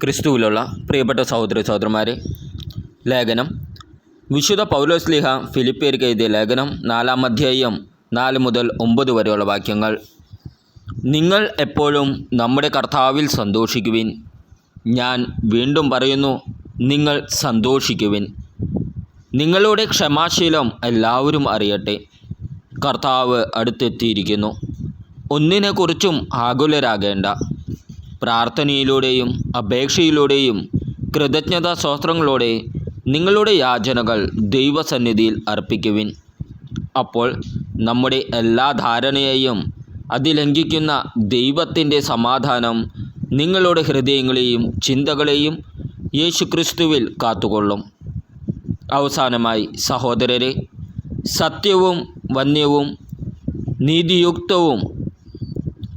ക്രിസ്തുവിലുള്ള പ്രിയപ്പെട്ട സഹോദര സഹോദരന്മാരെ, ലേഖനം വിശുദ്ധ പൗലോസ്ലീഹ ഫിലിപ്പിയർക്ക് എഴുതിയ ലേഖനം 4-ാം അധ്യായം 4 മുതൽ 9 വരെയുള്ള വാക്യങ്ങൾ. നിങ്ങൾ എപ്പോഴും നമ്മുടെ കർത്താവിൽ സന്തോഷിക്കുവിൻ. ഞാൻ വീണ്ടും പറയുന്നു, നിങ്ങൾ സന്തോഷിക്കുവിൻ. നിങ്ങളുടെ ക്ഷമാശീലം എല്ലാവരും അറിയട്ടെ. കർത്താവ് അടുത്തെത്തിയിരിക്കുന്നു. ഒന്നിനെക്കുറിച്ചും ആകുലരാകേണ്ട. പ്രാർത്ഥനയിലൂടെയും അപേക്ഷയിലൂടെയും കൃതജ്ഞതാ സ്തോത്രങ്ങളോടെ നിങ്ങളുടെ യാചനകൾ ദൈവസന്നിധിയിൽ അർപ്പിക്കുവിൻ. അപ്പോൾ നമ്മുടെ എല്ലാ ധാരണയെയും അതിലംഘിക്കുന്ന ദൈവത്തിൻ്റെ സമാധാനം നിങ്ങളുടെ ഹൃദയങ്ങളെയും ചിന്തകളെയും യേശുക്രിസ്തുവിൽ കാത്തുകൊള്ളും. അവസാനമായി സഹോദരരെ, സത്യവും വന്യവും നീതിയുക്തവും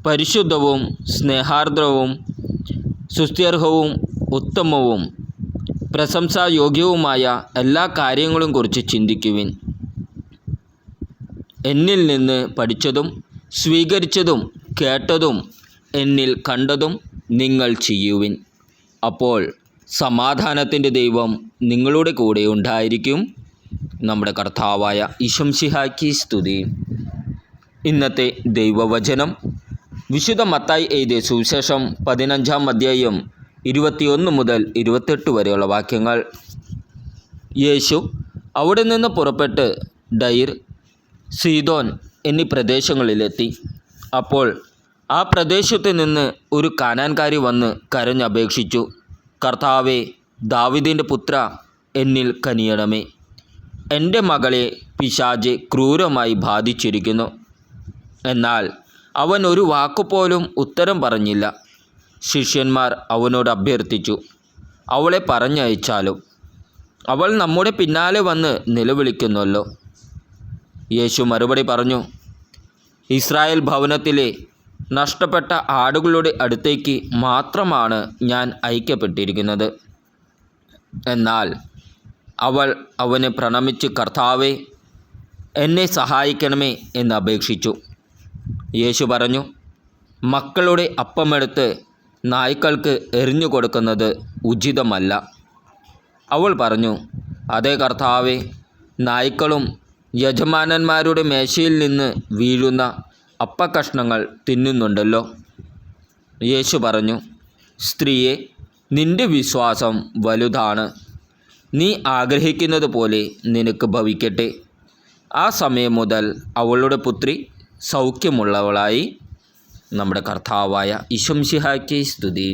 പരിശുദ്ധവും സ്നേഹാർദ്രവും സ്തുത്യർഹവും ഉത്തമവും പ്രശംസായോഗ്യവുമായ എല്ലാ കാര്യങ്ങളും കുറിച്ച് ചിന്തിക്കുവിൻ. എന്നിൽ നിന്ന് പഠിച്ചതും സ്വീകരിച്ചതും കേട്ടതും എന്നിൽ കണ്ടതും നിങ്ങൾ ചെയ്യുവിൻ. അപ്പോൾ സമാധാനത്തിൻ്റെ ദൈവം നിങ്ങളുടെ കൂടെ ഉണ്ടായിരിക്കും. നമ്മുടെ കർത്താവായ ഈശോമിശിഹായ്ക്ക് സ്തുതി. ഇന്നത്തെ ദൈവവചനം വിശുദ്ധ മത്തായി എഴുതിയ സുവിശേഷം 15-ാം അധ്യായം 21 മുതൽ 28 വരെയുള്ള വാക്യങ്ങൾ. യേശു അവിടെ നിന്ന് പുറപ്പെട്ട് ഡൈർ, സീദോൻ എന്നീ പ്രദേശങ്ങളിലെത്തി. അപ്പോൾ ആ പ്രദേശത്ത് നിന്ന് ഒരു കാനാൻകാരി വന്ന് കരഞ്ഞപേക്ഷിച്ചു, കർത്താവേ, ദാവീദിൻ്റെ പുത്ര, എന്നിൽ കനിയണമേ. എൻ്റെ മകളെ പിശാച് ക്രൂരമായി ബാധിച്ചിരിക്കുന്നു. എന്നാൽ അവൻ ഒരു വാക്കുപോലും ഉത്തരം പറഞ്ഞില്ല. ശിഷ്യന്മാർ അവനോട് അഭ്യർത്ഥിച്ചു, അവളെ പറഞ്ഞയച്ചാലും. അവൾ നമ്മുടെ പിന്നാലെ വന്ന് നിലവിളിക്കുന്നുവല്ലോ. യേശു മറുപടി പറഞ്ഞു, ഇസ്രായേൽ ഭവനത്തിലെ നഷ്ടപ്പെട്ട ആടുകളുടെ അടുത്തേക്ക് മാത്രമാണ് ഞാൻ അയക്കപ്പെട്ടിരിക്കുന്നത്. എന്നാൽ അവൾ അവനെ പ്രണമിച്ച്, കർത്താവേ, എന്നെ സഹായിക്കണമേ എന്ന് അപേക്ഷിച്ചു. യേശു പറഞ്ഞു, മക്കളുടെ അപ്പമെടുത്ത് നായ്ക്കൾക്ക് എറിഞ്ഞു കൊടുക്കുന്നത് ഉചിതമല്ല. അവൾ പറഞ്ഞു, അതേ കർത്താവേ, നായ്ക്കളും യജമാനന്മാരുടെ മേശയിൽ നിന്ന് വീഴുന്ന അപ്പക്കഷ്ണങ്ങൾ തിന്നുന്നുണ്ടല്ലോ. യേശു പറഞ്ഞു, സ്ത്രീയെ, നിന്റെ വിശ്വാസം വലുതാണ്. നീ ആഗ്രഹിക്കുന്നത് പോലെ നിനക്ക് ഭവിക്കട്ടെ. ആ സമയം മുതൽ അവളുടെ പുത്രി സൗഖ്യമുള്ളവളായി. നമ്മുടെ കർത്താവായ ഈശോമിശിഹായ്ക്ക് സ്തുതി.